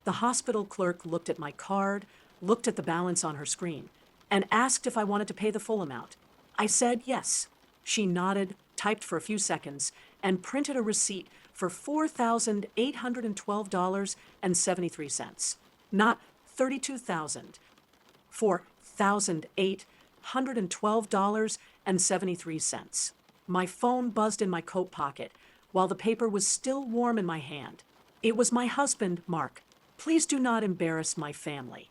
The hospital clerk looked at my card, looked at the balance on her screen, and asked if I wanted to pay the full amount. I said yes. She nodded, typed for a few seconds, and printed a receipt for $4,812.73. Not $32,000. $4,812.73. My phone buzzed in my coat pocket while the paper was still warm in my hand. It was my husband, Mark. Please do not embarrass my family.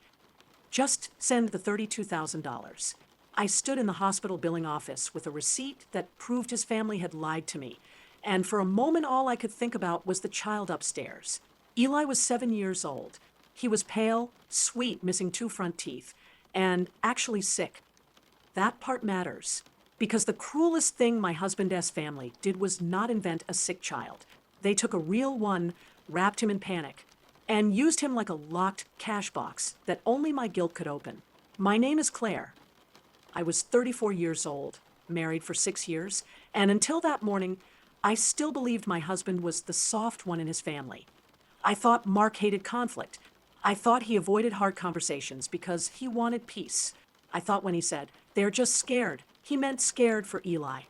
Just send the $32,000. I stood in the hospital billing office with a receipt that proved his family had lied to me, and for a moment all I could think about was the child upstairs. Eli was 7 years old. He was pale, sweet, missing 2 front teeth, and actually sick. That part matters, because the cruelest thing my husband's family did was not invent a sick child. They took a real one, wrapped him in panic, and used him like a locked cash box that only my guilt could open. My name is Claire. I was 34 years old, married for 6 years, and until that morning, I still believed my husband was the soft one in his family. I thought Mark hated conflict. I thought he avoided hard conversations because he wanted peace. I thought when he said, "They're just scared," he meant scared for Eli.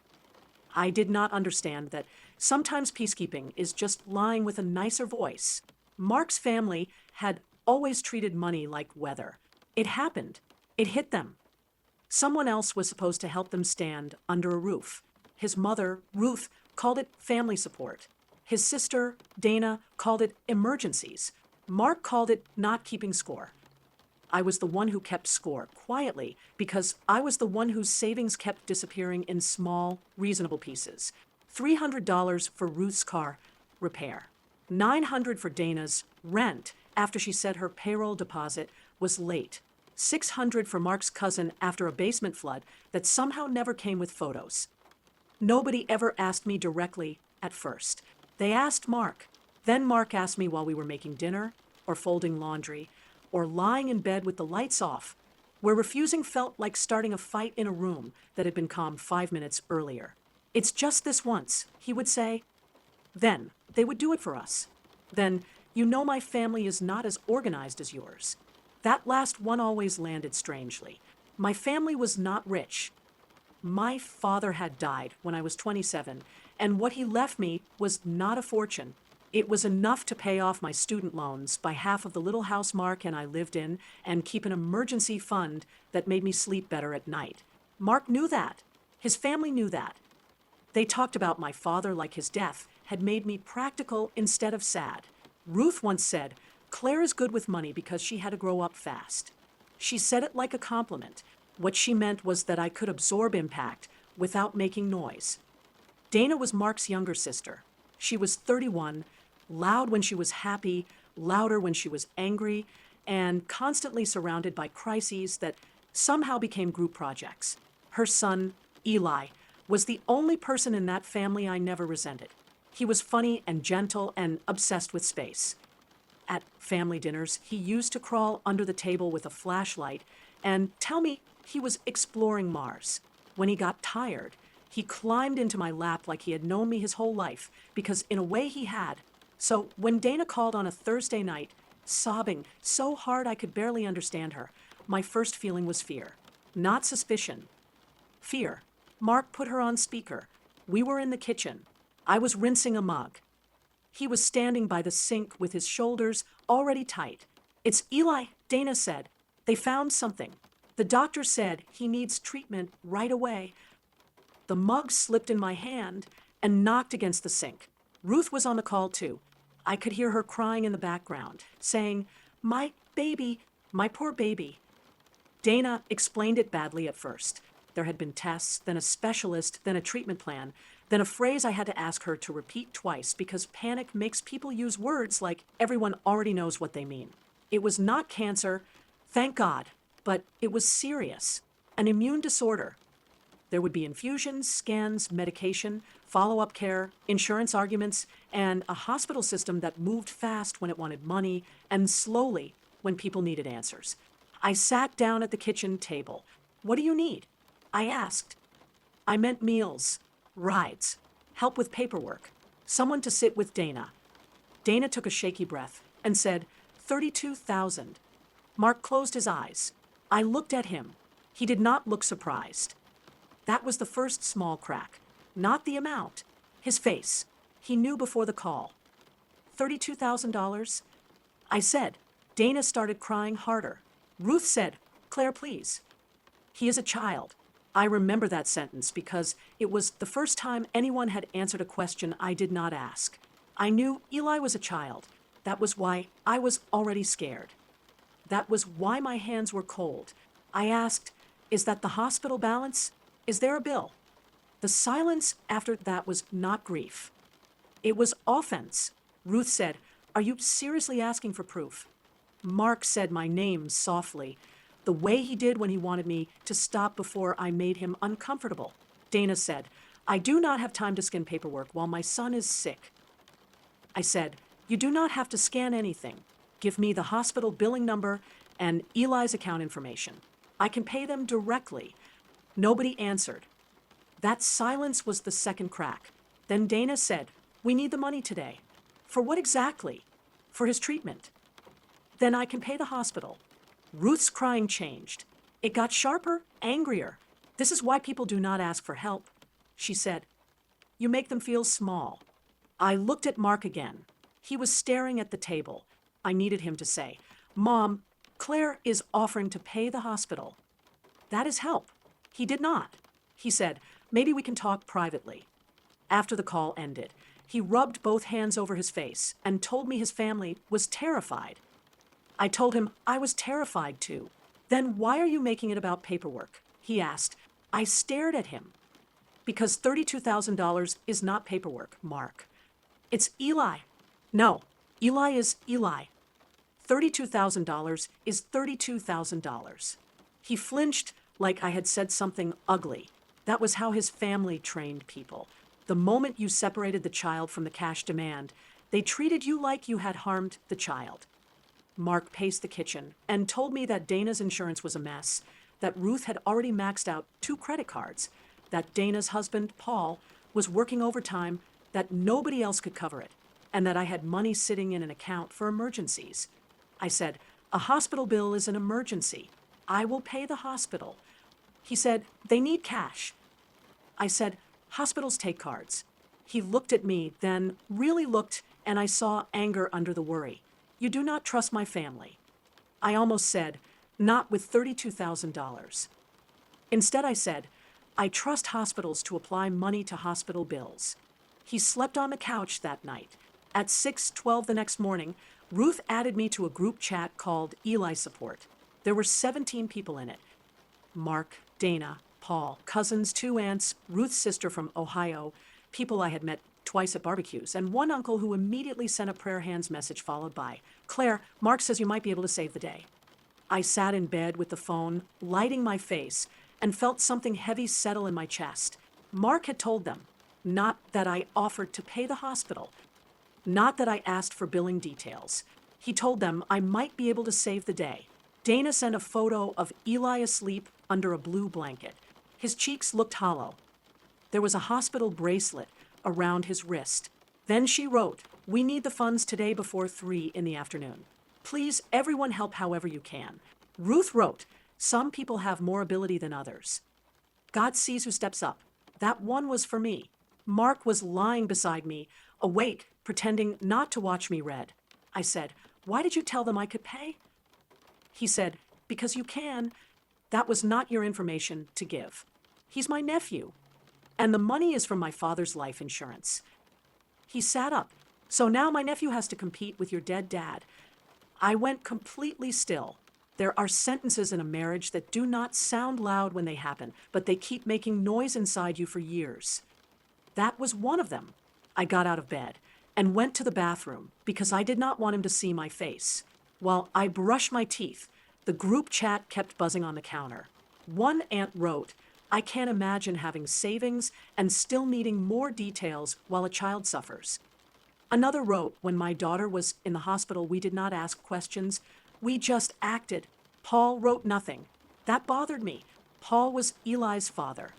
I did not understand that sometimes peacekeeping is just lying with a nicer voice. Mark's family had always treated money like weather. It happened. It hit them. Someone else was supposed to help them stand under a roof. His mother, Ruth, called it family support. His sister, Dana, called it emergencies. Mark called it not keeping score. I was the one who kept score, quietly, because I was the one whose savings kept disappearing in small, reasonable pieces. $300 for Ruth's car repair. $900 for Dana's rent after she said her payroll deposit was late. $600 for Mark's cousin after a basement flood that somehow never came with photos. Nobody ever asked me directly at first. They asked Mark. Then Mark asked me while we were making dinner, or folding laundry, or lying in bed with the lights off, where refusing felt like starting a fight in a room that had been calmed 5 minutes earlier. "It's just this once," he would say. Then they would do it for us. Then, "You know my family is not as organized as yours." That last one always landed strangely. My family was not rich. My father had died when I was 27, and what he left me was not a fortune. It was enough to pay off my student loans, buy half of the little house Mark and I lived in, and keep an emergency fund that made me sleep better at night. Mark knew that. His family knew that. They talked about my father like his death had made me practical instead of sad. Ruth once said, "Claire is good with money because she had to grow up fast." She said it like a compliment. What she meant was that I could absorb impact without making noise. Dana was Mark's younger sister. She was 31, loud when she was happy, louder when she was angry, and constantly surrounded by crises that somehow became group projects. Her son, Eli, was the only person in that family I never resented. He was funny and gentle and obsessed with space. At family dinners, he used to crawl under the table with a flashlight and tell me he was exploring Mars. When he got tired, he climbed into my lap like he had known me his whole life, because in a way he had. So when Dana called on a Thursday night, sobbing so hard I could barely understand her, my first feeling was fear. Not suspicion. Fear. Mark put her on speaker. We were in the kitchen. I was rinsing a mug. He was standing by the sink with his shoulders already tight. "It's Eli," Dana said. "They found something. The doctor said he needs treatment right away." The mug slipped in my hand and knocked against the sink. Ruth was on the call too. I could hear her crying in the background, saying, "My baby, my poor baby." Dana explained it badly at first. There had been tests, then a specialist, then a treatment plan, then a phrase I had to ask her to repeat twice because panic makes people use words like everyone already knows what they mean. It was not cancer, thank God, but it was serious, an immune disorder. There would be infusions, scans, medication, follow-up care, insurance arguments, and a hospital system that moved fast when it wanted money and slowly when people needed answers. I sat down at the kitchen table. "What do you need?" I asked. I meant meals, rides, help with paperwork, someone to sit with Dana. Dana took a shaky breath and said, 32,000. Mark closed his eyes. I looked at him. He did not look surprised. That was the first small crack. Not the amount. His face. He knew before the call. $32,000? I said. Dana started crying harder. Ruth said, "Claire, please." He is a child. I remember that sentence because it was the first time anyone had answered a question I did not ask. I knew Eli was a child. That was why I was already scared. That was why my hands were cold. I asked, "Is that the hospital balance? Is there a bill?" The silence after that was not grief. It was offense. Ruth said, "Are you seriously asking for proof?" Mark said my name softly, the way he did when he wanted me to stop before I made him uncomfortable. Dana said, "I do not have time to scan paperwork while my son is sick." I said, "You do not have to scan anything. Give me the hospital billing number and Eli's account information. I can pay them directly." Nobody answered. That silence was the second crack. Then Dana said, "We need the money today." "For what exactly?" "For his treatment." "Then I can pay the hospital." Ruth's crying changed. It got sharper, angrier. "This is why people do not ask for help," she said. "You make them feel small." I looked at Mark again. He was staring at the table. I needed him to say, "Mom, Claire is offering to pay the hospital." That is help. He did not. He said, "Maybe we can talk privately." After the call ended, he rubbed both hands over his face and told me his family was terrified. I told him I was terrified too. "Then why are you making it about paperwork?" he asked. I stared at him. "Because $32,000 is not paperwork, Mark. It's Eli." "No, Eli is Eli. $32,000 is $32,000. He flinched like I had said something ugly. That was how his family trained people. The moment you separated the child from the cash demand, they treated you like you had harmed the child. Mark paced the kitchen and told me that Dana's insurance was a mess, that Ruth had already maxed out 2 credit cards, that Dana's husband, Paul, was working overtime, that nobody else could cover it, and that I had money sitting in an account for emergencies. I said, "A hospital bill is an emergency. I will pay the hospital." He said, "They need cash." I said, "Hospitals take cards." He looked at me, then really looked, and I saw anger under the worry. "You do not trust my family." I almost said, "Not with $32,000. Instead I said, "I trust hospitals to apply money to hospital bills." He slept on the couch that night. At 6:12 the next morning, Ruth added me to a group chat called Eli Support. There were 17 people in it. Mark, Dana, Paul, cousins, 2 aunts, Ruth's sister from Ohio, people I had met twice at barbecues, and one uncle who immediately sent a prayer hands message followed by, "Claire, Mark says you might be able to save the day." I sat in bed with the phone, lighting my face, and felt something heavy settle in my chest. Mark had told them, not that I offered to pay the hospital, not that I asked for billing details. He told them I might be able to save the day. Dana sent a photo of Eli asleep under a blue blanket. His cheeks looked hollow. There was a hospital bracelet around his wrist. Then she wrote, "We need the funds today before 3 in the afternoon. Please, everyone help however you can." Ruth wrote, "Some people have more ability than others. God sees who steps up." That one was for me. Mark was lying beside me, awake, pretending not to watch me read. I said, "Why did you tell them I could pay?" He said, "Because you can. That was not your information to give. He's my nephew. And the money is from my father's life insurance." He sat up. "So now my nephew has to compete with your dead dad." I went completely still. There are sentences in a marriage that do not sound loud when they happen, but they keep making noise inside you for years. That was one of them. I got out of bed and went to the bathroom because I did not want him to see my face. While I brushed my teeth, the group chat kept buzzing on the counter. One aunt wrote, "I can't imagine having savings and still needing more details while a child suffers." Another wrote, "When my daughter was in the hospital, we did not ask questions. We just acted." Paul wrote nothing. That bothered me. Paul was Eli's father.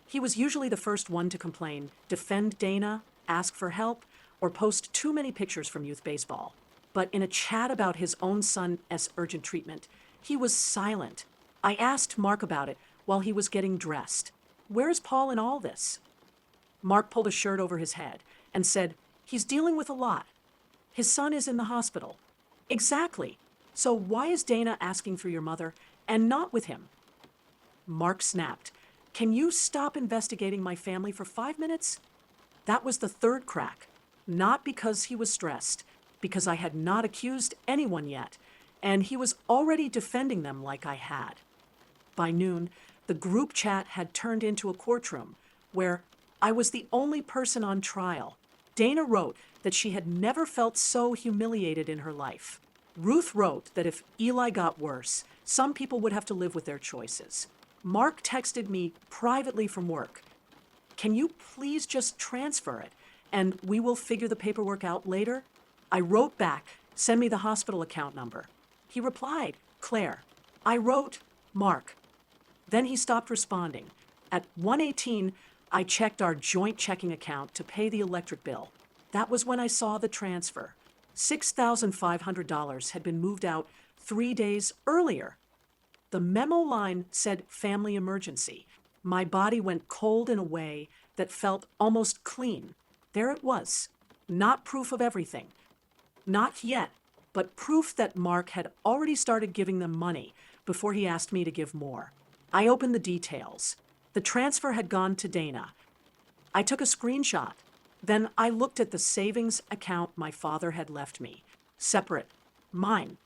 He was usually the first one to complain, defend Dana, ask for help, or post too many pictures from youth baseball. but in a chat about his own son's urgent treatment, he was silent. I asked Mark about it while he was getting dressed. Where's Paul in all this? Mark pulled a shirt over his head and said, he's dealing with a lot. His son is in the hospital. Exactly. So why is Dana asking for your mother and not with him? Mark snapped. Can you stop investigating my family for 5 minutes? That was the third crack. Not because he was stressed, because I had not accused anyone yet, and he was already defending them like I had. By noon, the group chat had turned into a courtroom where I was the only person on trial. Dana wrote that she had never felt so humiliated in her life. Ruth wrote that if Eli got worse, some people would have to live with their choices. Mark texted me privately from work. Can you please just transfer it, and we will figure the paperwork out later? I wrote back, send me the hospital account number. He replied, Claire. I wrote, Mark. Then he stopped responding. At 1:18, I checked our joint checking account to pay the electric bill. That was when I saw the transfer. $6,500 had been moved out 3 days earlier. The memo line said family emergency. My body went cold in a way that felt almost clean. There it was. Not proof of everything. Not yet, but proof that Mark had already started giving them money before he asked me to give more. I opened the details. The transfer had gone to Dana. I took a screenshot. Then I looked at the savings account my father had left me. Separate. Mine.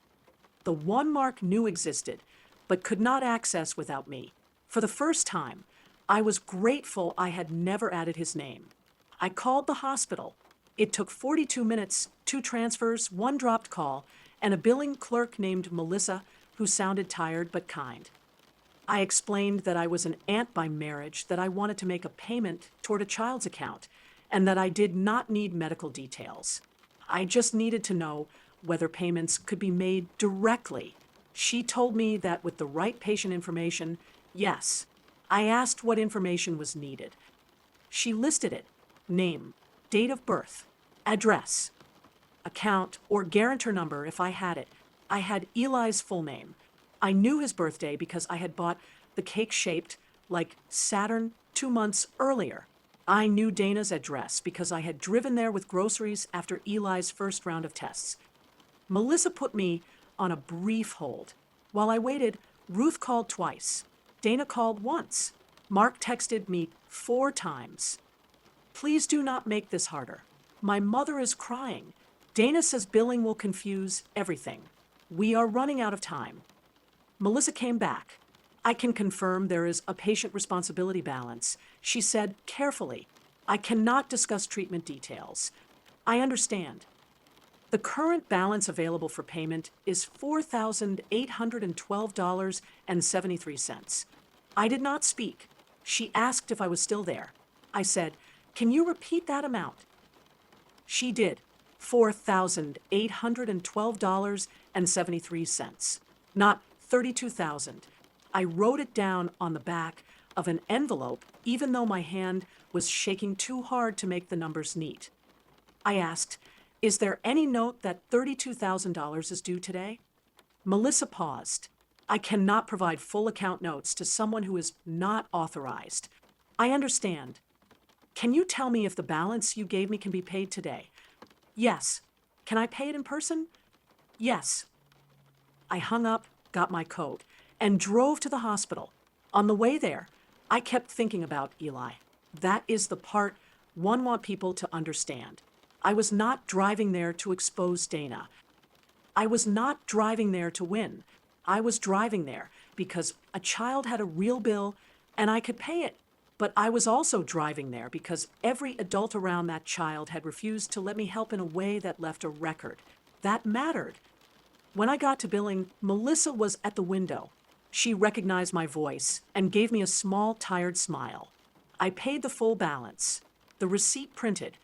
The one Mark knew existed, but could not access without me. For the first time, I was grateful I had never added his name. I called the hospital. It took 42 minutes, 2 transfers, 1 dropped call, and a billing clerk named Melissa who sounded tired but kind. I explained that I was an aunt by marriage, that I wanted to make a payment toward a child's account, and that I did not need medical details. I just needed to know whether payments could be made directly. She told me that with the right patient information, yes. I asked what information was needed. She listed it: name, date of birth, address, account, or guarantor number if I had it. I had Eli's full name. I knew his birthday because I had bought the cake shaped like Saturn 2 months earlier. I knew Dana's address because I had driven there with groceries after Eli's first round of tests. Melissa put me on a brief hold. While I waited, Ruth called twice. Dana called once. Mark texted me 4 times. Please do not make this harder. My mother is crying. Dana says billing will confuse everything. We are running out of time. Melissa came back. I can confirm there is a patient responsibility balance. She said carefully, I cannot discuss treatment details. I understand. The current balance available for payment is $4,812.73. I did not speak. She asked if I was still there. I said, can you repeat that amount? She did. $4,812.73, not $32,000. I wrote it down on the back of an envelope, even though my hand was shaking too hard to make the numbers neat. I asked, is there any note that $32,000 is due today? Melissa paused. I cannot provide full account notes to someone who is not authorized. I understand. Can you tell me if the balance you gave me can be paid today? Yes. Can I pay it in person? Yes. I hung up, got my coat, and drove to the hospital. On the way there, I kept thinking about Eli. That is the part one wants people to understand. I was not driving there to expose Dana. I was not driving there to win. I was driving there because a child had a real bill and I could pay it. But I was also driving there because every adult around that child had refused to let me help in a way that left a record. That mattered. When I got to billing, Melissa was at the window. She recognized my voice and gave me a small, tired smile. I paid the full balance. The receipt printed,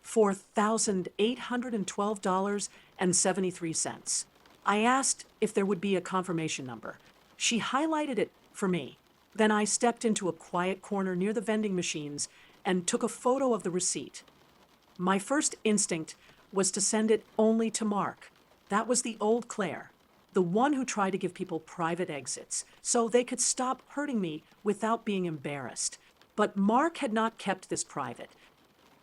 $4,812.73. I asked if there would be a confirmation number. She highlighted it for me. Then I stepped into a quiet corner near the vending machines and took a photo of the receipt. My first instinct was to send it only to Mark. That was the old Claire, the one who tried to give people private exits so they could stop hurting me without being embarrassed. But Mark had not kept this private.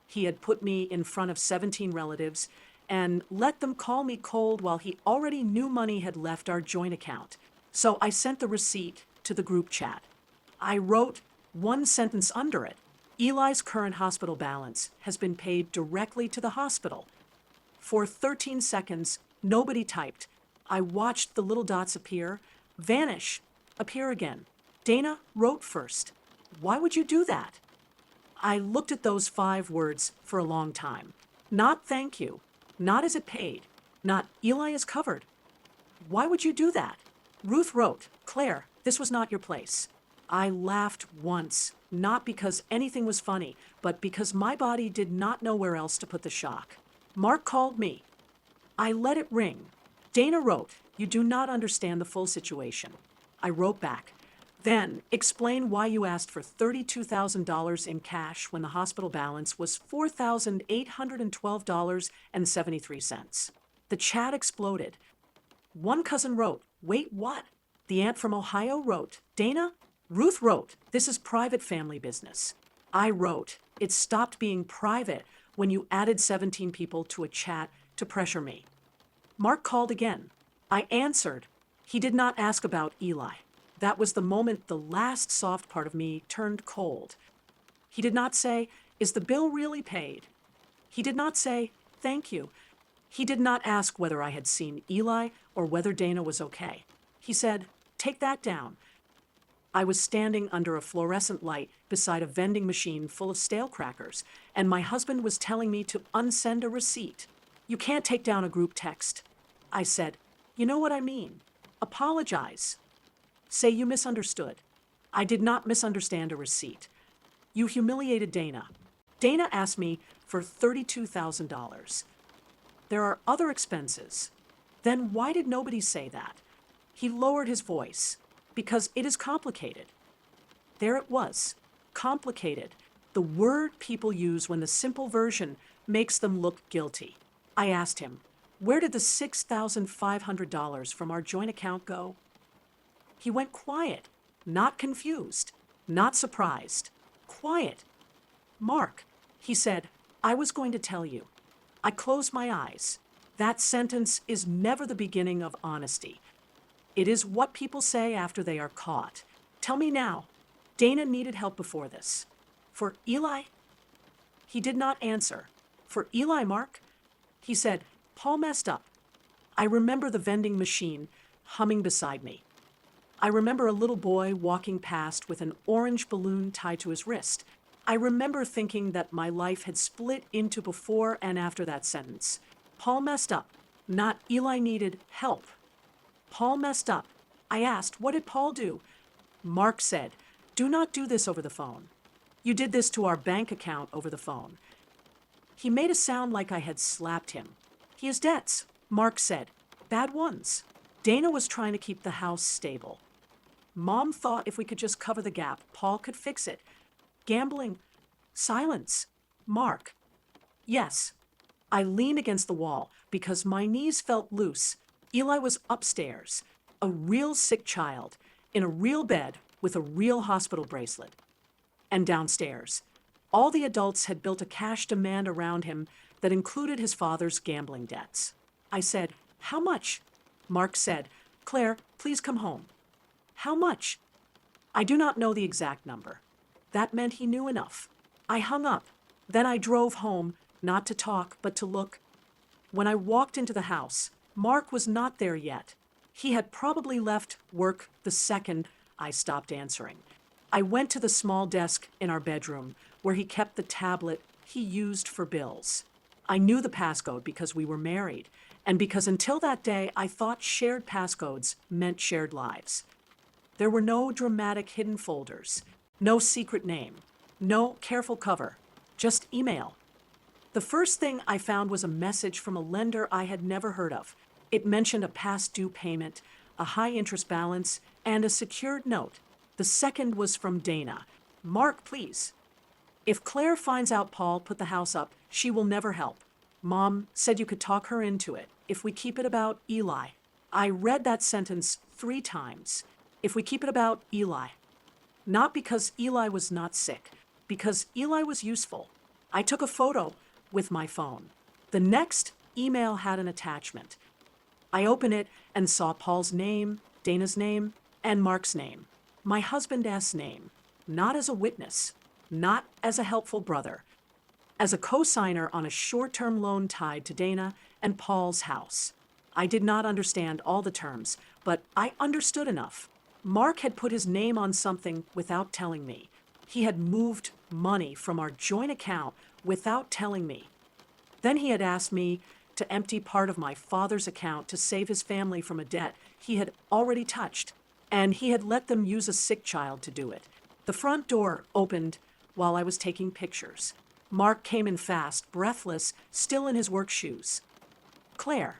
He had put me in front of 17 relatives and let them call me cold while he already knew money had left our joint account. So I sent the receipt to the group chat. I wrote one sentence under it. Eli's current hospital balance has been paid directly to the hospital. For 13 seconds, nobody typed. I watched the little dots appear, vanish, appear again. Dana wrote first. Why would you do that? I looked at those 5 words for a long time. Not thank you. Not is it paid. Not Eli is covered. Why would you do that? Ruth wrote, Claire, this was not your place. I laughed once, not because anything was funny, but because my body did not know where else to put the shock. Mark called me. I let it ring. Dana wrote, you do not understand the full situation. I wrote back. Then, explain why you asked for $32,000 in cash when the hospital balance was $4,812.73. The chat exploded. One cousin wrote, wait, what? The aunt from Ohio wrote, Dana? Ruth wrote, this is private family business. I wrote, it stopped being private when you added 17 people to a chat to pressure me. Mark called again. I answered. He did not ask about Eli. That was the moment the last soft part of me turned cold. He did not say, is the bill really paid? He did not say, thank you. He did not ask whether I had seen Eli or whether Dana was okay. He said, take that down. I was standing under a fluorescent light beside a vending machine full of stale crackers, and my husband was telling me to unsend a receipt. You can't take down a group text. I said, you know what I mean. Apologize. Say you misunderstood. I did not misunderstand a receipt. You humiliated Dana. Dana asked me for $32,000. There are other expenses. Then why did nobody say that? He lowered his voice. Because it is complicated. There it was. Complicated. The word people use when the simple version makes them look guilty. I asked him, where did the $6,500 from our joint account go? He went quiet, not confused, not surprised. Quiet. Mark, he said, I was going to tell you. I closed my eyes. That sentence is never the beginning of honesty. It is what people say after they are caught. Tell me now. Dana needed help before this. For Eli? He did not answer. For Eli, Mark? He said, Paul messed up. I remember the vending machine humming beside me. I remember a little boy walking past with an orange balloon tied to his wrist. I remember thinking that my life had split into before and after that sentence. Paul messed up. Not Eli needed help. Paul messed up. I asked, what did Paul do? Mark said, do not do this over the phone. You did this to our bank account over the phone. He made a sound like I had slapped him. He has debts, Mark said. Bad ones. Dana was trying to keep the house stable. Mom thought if we could just cover the gap, Paul could fix it. Gambling. Silence. Mark. Yes. I leaned against the wall because my knees felt loose. Eli was upstairs, a real sick child, in a real bed with a real hospital bracelet. And downstairs, all the adults had built a cash demand around him that included his father's gambling debts. I said, how much? Mark said, Claire, please come home. How much? I do not know the exact number. That meant he knew enough. I hung up. Then I drove home, not to talk, but to look. When I walked into the house, Mark was not there yet. He had probably left work the second I stopped answering. I went to the small desk in our bedroom where he kept the tablet he used for bills. I knew the passcode because we were married, and because until that day I thought shared passcodes meant shared lives. There were no dramatic hidden folders, no secret name, no careful cover, just email. The first thing I found was a message from a lender I had never heard of. It mentioned a past due payment, a high interest balance, and a secured note. The second was from Dana. Mark, please. If Claire finds out Paul put the house up, she will never help. Mom said you could talk her into it if we keep it about Eli. I read that sentence 3 times. If we keep it about Eli. Not because Eli was not sick, because Eli was useful. I took a photo with my phone. The next email had an attachment. I opened it and saw Paul's name, Dana's name, and Mark's name. My husband's name. Not as a witness, not as a helpful brother, as a co-signer on a short-term loan tied to Dana and Paul's house. I did not understand all the terms, but I understood enough. Mark had put his name on something without telling me. He had moved money from our joint account without telling me. Then he had asked me to empty part of my father's account to save his family from a debt he had already touched, and he had let them use a sick child to do it. The front door opened while I was taking pictures. Mark came in fast, breathless, still in his work shoes. Claire.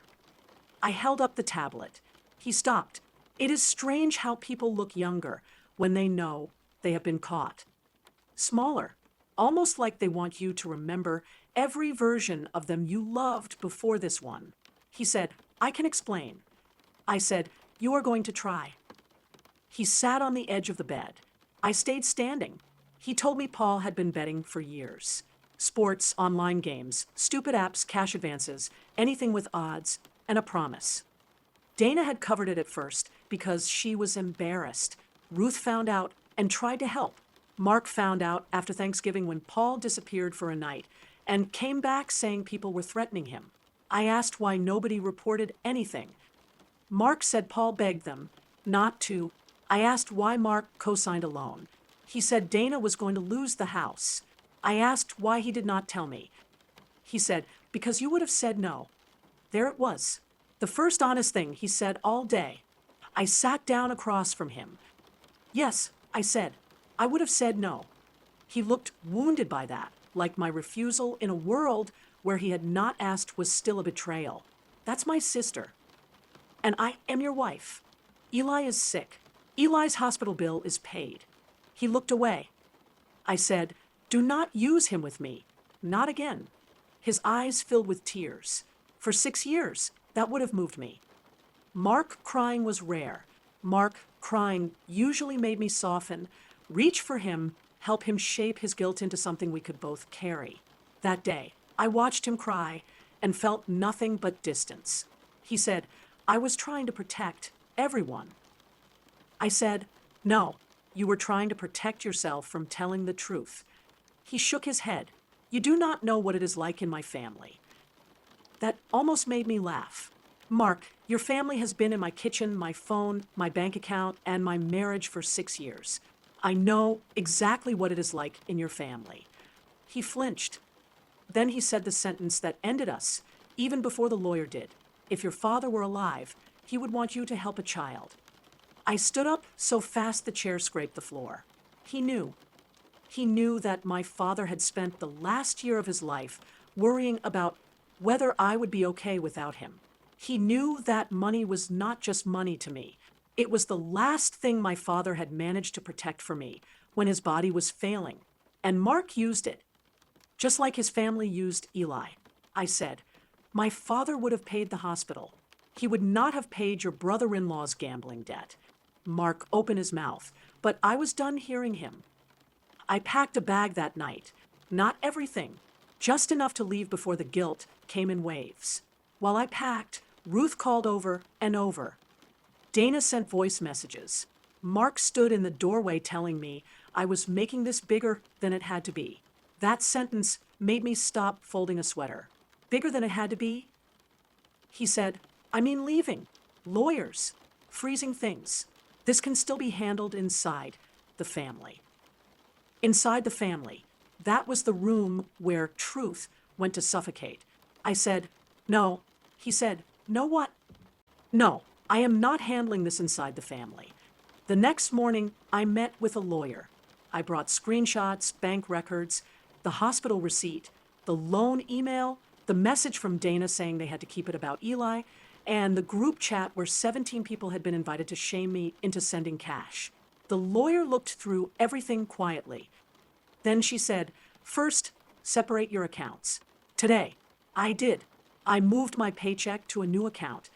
I held up the tablet. He stopped. It is strange how people look younger when they know they have been caught. Smaller, almost like they want you to remember every version of them you loved before this one. He said, I can explain. I said, you are going to try. He sat on the edge of the bed. I stayed standing. He told me Paul had been betting for years. Sports, online games, stupid apps, cash advances, anything with odds, and a promise. Dana had covered it at first because she was embarrassed. Ruth found out and tried to help. Mark found out after Thanksgiving when Paul disappeared for a night and came back saying people were threatening him. I asked why nobody reported anything. Mark said Paul begged them not to. I asked why Mark co-signed a loan. He said Dana was going to lose the house. I asked why he did not tell me. He said, because you would have said no. There it was. The first honest thing he said all day. I sat down across from him. Yes, I said, I would have said no. He looked wounded by that, like my refusal in a world where he had not asked was still a betrayal. That's my sister. And I am your wife. Eli is sick. Eli's hospital bill is paid. He looked away. I said, do not use him with me. Not again. His eyes filled with tears. For 6 years, that would have moved me. Mark crying was rare. Mark crying usually made me soften, reach for him, help him shape his guilt into something we could both carry. That day, I watched him cry and felt nothing but distance. He said, I was trying to protect everyone. I said, no, you were trying to protect yourself from telling the truth. He shook his head. You do not know what it is like in my family. That almost made me laugh. Mark, your family has been in my kitchen, my phone, my bank account, and my marriage for 6 years. I know exactly what it is like in your family. He flinched. Then he said the sentence that ended us, even before the lawyer did. If your father were alive, he would want you to help a child. I stood up so fast the chair scraped the floor. He knew. He knew that my father had spent the last year of his life worrying about whether I would be okay without him. He knew that money was not just money to me. It was the last thing my father had managed to protect for me when his body was failing. And Mark used it, just like his family used Eli. I said, my father would have paid the hospital. He would not have paid your brother-in-law's gambling debt. Mark opened his mouth, but I was done hearing him. I packed a bag that night. Not everything, just enough to leave before the guilt came in waves. While I packed, Ruth called over and over. Dana sent voice messages. Mark stood in the doorway telling me I was making this bigger than it had to be. That sentence made me stop folding a sweater. Bigger than it had to be? He said, I mean leaving. Lawyers. Freezing things. This can still be handled inside the family. Inside the family. That was the room where truth went to suffocate. I said, no. He said, no what? No, I am not handling this inside the family. The next morning, I met with a lawyer. I brought screenshots, bank records, the hospital receipt, the loan email, the message from Dana saying they had to keep it about Eli, and the group chat where 17 people had been invited to shame me into sending cash. The lawyer looked through everything quietly. Then she said, first, separate your accounts. Today, I did. I moved my paycheck to a new account.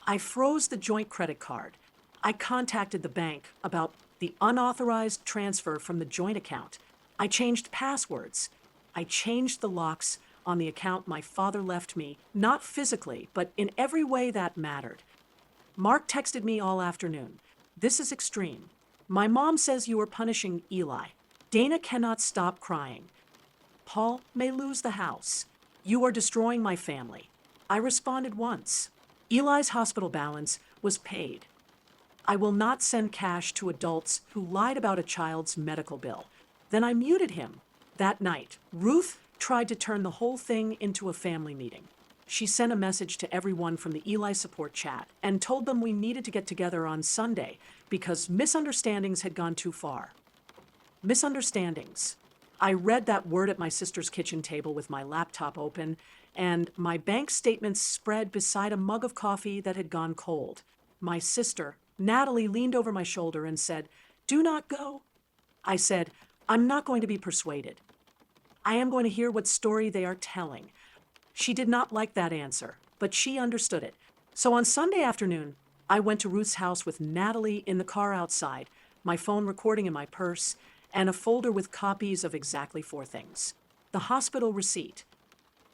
I froze the joint credit card. I contacted the bank about the unauthorized transfer from the joint account. I changed passwords. I changed the locks on the account my father left me, not physically, but in every way that mattered. Mark texted me all afternoon. This is extreme. My mom says you are punishing Eli. Dana cannot stop crying. Paul may lose the house. You are destroying my family. I responded once. Eli's hospital balance was paid. I will not send cash to adults who lied about a child's medical bill. Then I muted him. That night, Ruth tried to turn the whole thing into a family meeting. She sent a message to everyone from the Eli support chat and told them we needed to get together on Sunday because misunderstandings had gone too far. Misunderstandings. I read that word at my sister's kitchen table with my laptop open, and my bank statements spread beside a mug of coffee that had gone cold. My sister, Natalie, leaned over my shoulder and said, "Do not go." I said, "I'm not going to be persuaded. I am going to hear what story they are telling." She did not like that answer, but she understood it. So on Sunday afternoon, I went to Ruth's house with Natalie in the car outside, my phone recording in my purse, and a folder with copies of exactly 4 things. The hospital receipt,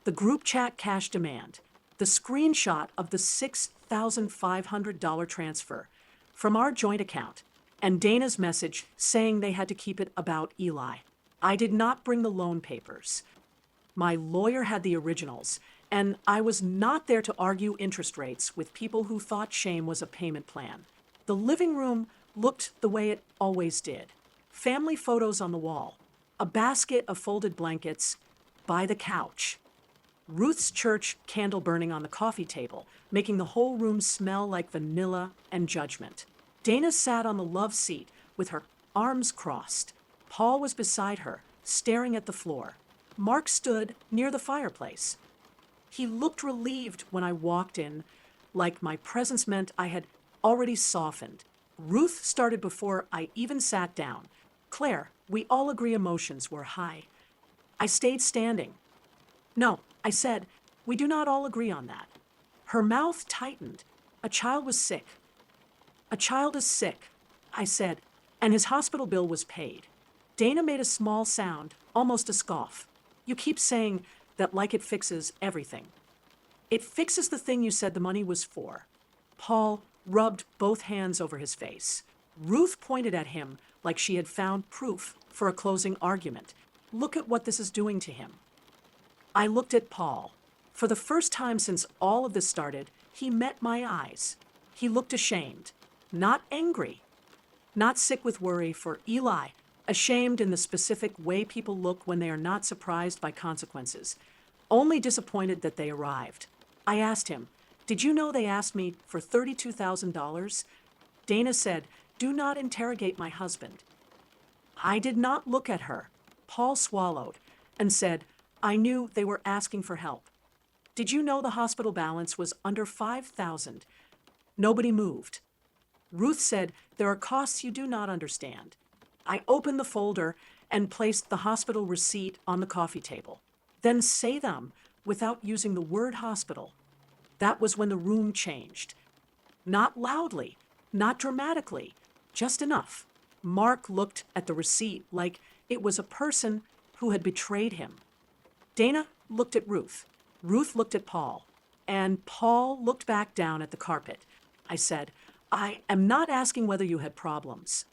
the group chat cash demand, the screenshot of the $6,500 transfer from our joint account, and Dana's message saying they had to keep it about Eli. I did not bring the loan papers. My lawyer had the originals, and I was not there to argue interest rates with people who thought shame was a payment plan. The living room looked the way it always did. Family photos on the wall, a basket of folded blankets by the couch, Ruth's church candle burning on the coffee table, making the whole room smell like vanilla and judgment. Dana sat on the love seat with her arms crossed. Paul was beside her, staring at the floor. Mark stood near the fireplace. He looked relieved when I walked in, like my presence meant I had already softened. Ruth started before I even sat down. "Claire, we all agree emotions were high." I stayed standing. "No," I said, "we do not all agree on that." Her mouth tightened. "A child was sick." "A child is sick," I said, "and his hospital bill was paid." Dana made a small sound, almost a scoff. "You keep saying that like it fixes everything." "It fixes the thing you said the money was for." Paul rubbed both hands over his face. Ruth pointed at him like she had found proof for a closing argument. "Look at what this is doing to him." I looked at Paul. For the first time since all of this started, he met my eyes. He looked ashamed, not angry, not sick with worry for Eli, ashamed in the specific way people look when they are not surprised by consequences, only disappointed that they arrived. I asked him, "Did you know they asked me for $32,000? Dana said, "Do not interrogate my husband." I did not look at her. Paul swallowed and said, "I knew they were asking for help." "Did you know the hospital balance was under $5,000? Nobody moved. Ruth said, "There are costs you do not understand." I opened the folder and placed the hospital receipt on the coffee table. Then say them without using the word hospital. That was when the room changed. Not loudly, not dramatically, just enough. Mark looked at the receipt like it was a person who had betrayed him. Dana looked at Ruth. Ruth looked at Paul. And Paul looked back down at the carpet. I said, "I am not asking whether you had problems.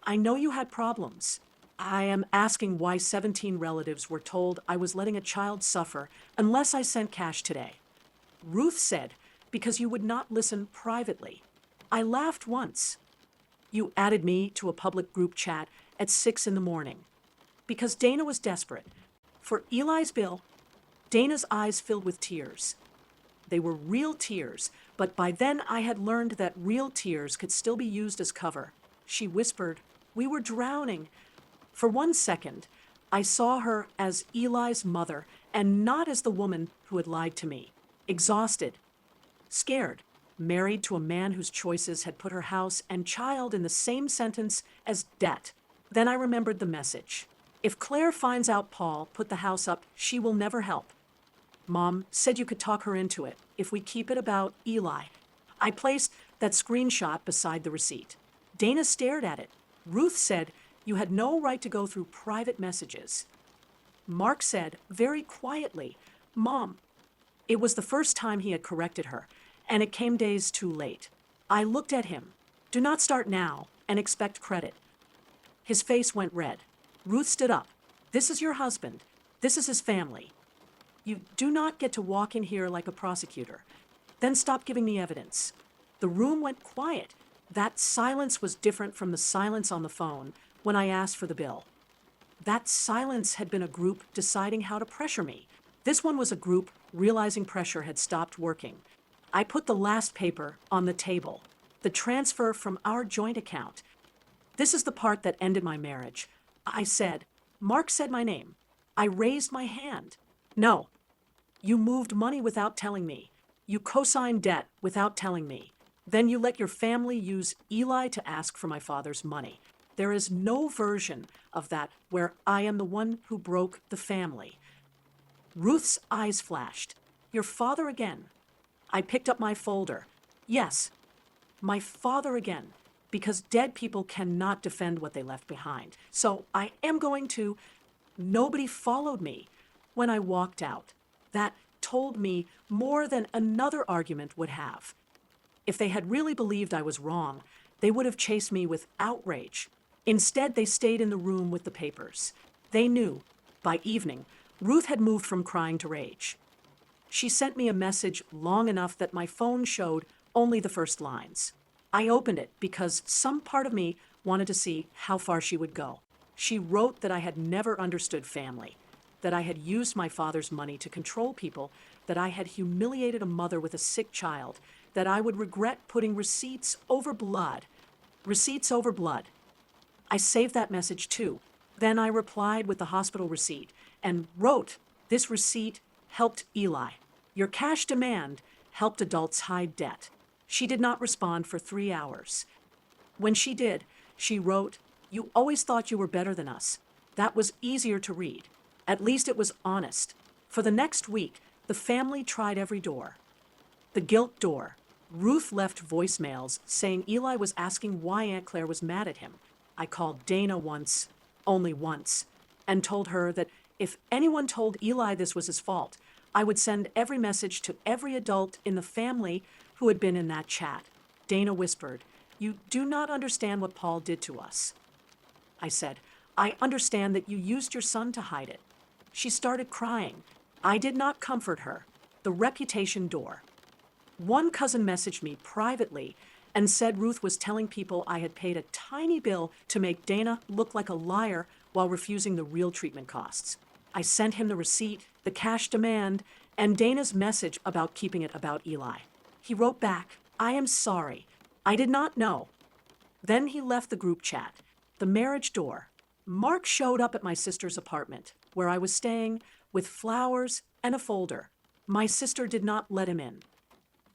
I know you had problems. I am asking why 17 relatives were told I was letting a child suffer unless I sent cash today." Ruth said, "Because you would not listen privately." I laughed once. "You added me to a public group chat at 6 in the morning." Because Dana was desperate. For Eli's bill, Dana's eyes filled with tears. They were real tears, but by then I had learned that real tears could still be used as cover. She whispered, "We were drowning." For 1 second, I saw her as Eli's mother and not as the woman who had lied to me. Exhausted, scared, married to a man whose choices had put her house and child in the same sentence as debt. Then I remembered the message. If Claire finds out Paul put the house up, she will never help. Mom said you could talk her into it if we keep it about Eli. I placed that screenshot beside the receipt. Dana stared at it. Ruth said you had no right to go through private messages. Mark said very quietly, Mom. It was the first time he had corrected her, and it came days too late. I looked at him. Do not start now and expect credit. His face went red. Ruth stood up. This is your husband. This is his family. You do not get to walk in here like a prosecutor. Then stop giving me evidence. The room went quiet. That silence was different from the silence on the phone when I asked for the bill. That silence had been a group deciding how to pressure me. This one was a group realizing pressure had stopped working. I put the last paper on the table, the transfer from our joint account. This is the part that ended my marriage. I said, Mark said my name. I raised my hand. No. You moved money without telling me. You co-signed debt without telling me. Then you let your family use Eli to ask for my father's money. There is no version of that where I am the one who broke the family. Ruth's eyes flashed. Your father again. I picked up my folder. Yes, my father again, because dead people cannot defend what they left behind. So I am going to. Nobody followed me when I walked out. That told me more than another argument would have. If they had really believed I was wrong, they would have chased me with outrage. Instead, they stayed in the room with the papers. They knew, by evening, Ruth had moved from crying to rage. She sent me a message long enough that my phone showed only the first lines. I opened it because some part of me wanted to see how far she would go. She wrote that I had never understood family, that I had used my father's money to control people, that I had humiliated a mother with a sick child, that I would regret putting receipts over blood. Receipts over blood. I saved that message too. Then I replied with the hospital receipt and wrote, this receipt helped Eli. Your cash demand helped adults hide debt. She did not respond for 3 hours. When she did, she wrote, you always thought you were better than us. That was easier to read. At least it was honest. For the next week, the family tried every door. The guilt door. Ruth left voicemails saying Eli was asking why Aunt Claire was mad at him. I called Dana once, only once, and told her that if anyone told Eli this was his fault, I would send every message to every adult in the family who had been in that chat. Dana whispered, you do not understand what Paul did to us. I said, I understand that you used your son to hide it. She started crying. I did not comfort her. The reputation door. One cousin messaged me privately and said Ruth was telling people I had paid a tiny bill to make Dana look like a liar while refusing the real treatment costs. I sent him the receipt, the cash demand, and Dana's message about keeping it about Eli. He wrote back, I am sorry. I did not know. Then he left the group chat. The marriage door. Mark showed up at my sister's apartment, where I was staying, with flowers and a folder. My sister did not let him in.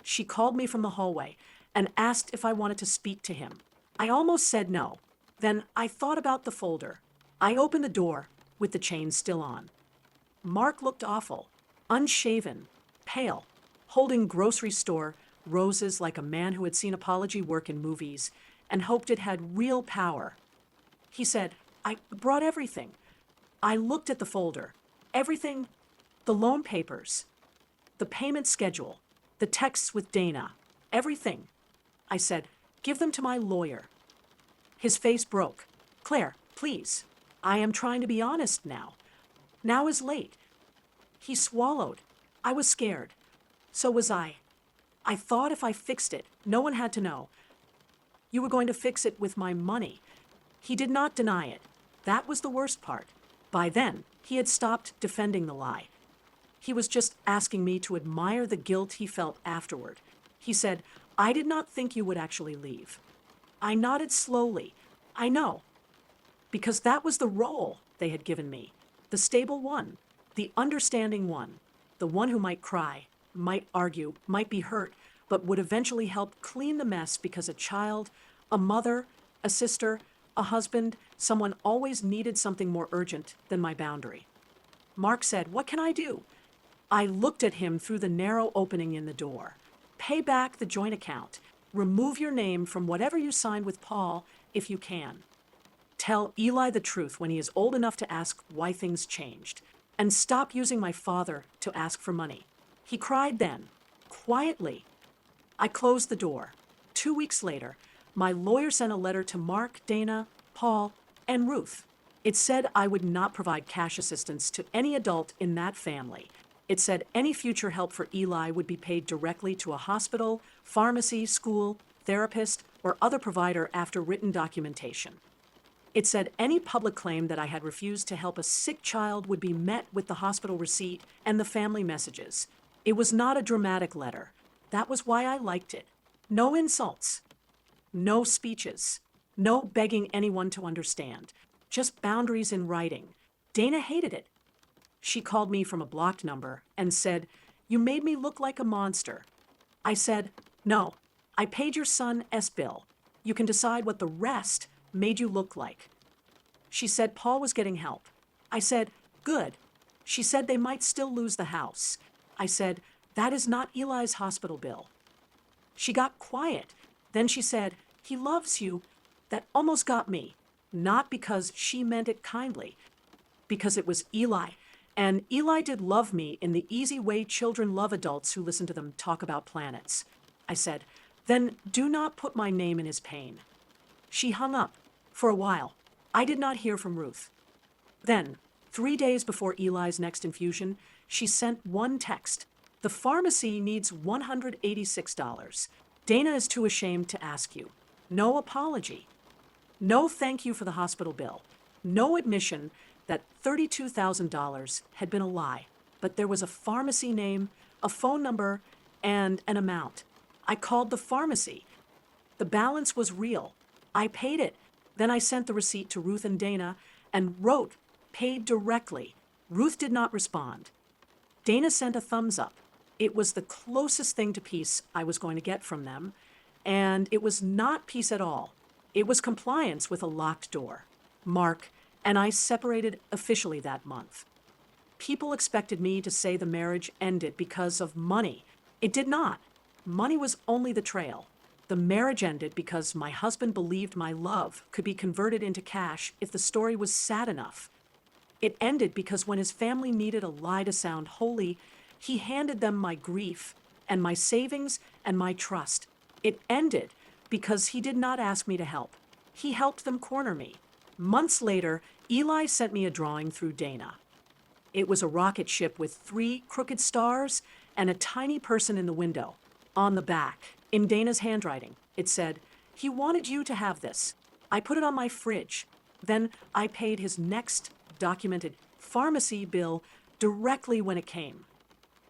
She called me from the hallway and asked if I wanted to speak to him. I almost said no. Then I thought about the folder. I opened the door with the chain still on. Mark looked awful, unshaven, pale, holding grocery store roses like a man who had seen apology work in movies and hoped it had real power. He said, I brought everything. I looked at the folder. Everything, the loan papers, the payment schedule, the texts with Dana, everything. I said, give them to my lawyer. His face broke. Claire, please. I am trying to be honest now. Now is late. He swallowed. I was scared. So was I. I thought if I fixed it, no one had to know. You were going to fix it with my money. He did not deny it. That was the worst part. By then, he had stopped defending the lie. He was just asking me to admire the guilt he felt afterward. He said, I did not think you would actually leave. I nodded slowly. I know. Because that was the role they had given me. The stable one. The understanding one. The one who might cry, might argue, might be hurt, but would eventually help clean the mess because a child, a mother, a sister, a husband, someone always needed something more urgent than my boundary. Mark said, what can I do? I looked at him through the narrow opening in the door. Pay back the joint account. Remove your name from whatever you signed with Paul if you can. Tell Eli the truth when he is old enough to ask why things changed. And stop using my father to ask for money. He cried then, quietly. I closed the door. 2 weeks later, my lawyer sent a letter to Mark, Dana, Paul, and Ruth. It said I would not provide cash assistance to any adult in that family. It said any future help for Eli would be paid directly to a hospital, pharmacy, school, therapist, or other provider after written documentation. It said any public claim that I had refused to help a sick child would be met with the hospital receipt and the family messages. It was not a dramatic letter. That was why I liked it. No insults. No speeches. No begging anyone to understand. Just boundaries in writing. Dana hated it. She called me from a blocked number and said, "You made me look like a monster." I said, "No, I paid your son S bill. You can decide what the rest made you look like." She said Paul was getting help. I said, "Good." She said they might still lose the house. I said, "That is not Eli's hospital bill." She got quiet. Then she said, "He loves you." That almost got me. Not because she meant it kindly, because it was Eli. And Eli did love me in the easy way children love adults who listen to them talk about planets. I said, "Then do not put my name in his pain." She hung up. For a while, I did not hear from Ruth. Then, 3 days before Eli's next infusion, she sent one text. "The pharmacy needs $186. Dana is too ashamed to ask you. No apology. No thank you for the hospital bill. No admission that $32,000 had been a lie, but there was a pharmacy name, a phone number, and an amount. I called the pharmacy. The balance was real. I paid it. Then I sent the receipt to Ruth and Dana and wrote, 'Paid directly.' Ruth did not respond. Dana sent a thumbs up. It was the closest thing to peace I was going to get from them, and it was not peace at all. It was compliance with a locked door. Mark and I separated officially that month. People expected me to say the marriage ended because of money. It did not. Money was only the trail. The marriage ended because my husband believed my love could be converted into cash if the story was sad enough. It ended because when his family needed a lie to sound holy, he handed them my grief and my savings and my trust. It ended because he did not ask me to help. He helped them corner me. Months later, Eli sent me a drawing through Dana. It was a rocket ship with 3 crooked stars and a tiny person in the window. On the back, in Dana's handwriting, it said, "He wanted you to have this." I put it on my fridge. Then I paid his next documented pharmacy bill directly when it came.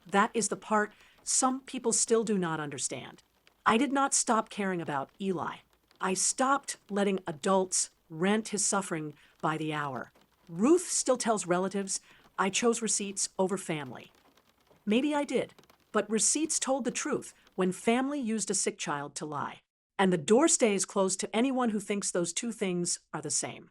That is the part some people still do not understand. I did not stop caring about Eli. I stopped letting adults rent his suffering by the hour. Ruth still tells relatives I chose receipts over family. Maybe I did, but receipts told the truth when family used a sick child to lie. And the door stays closed to anyone who thinks those two things are the same.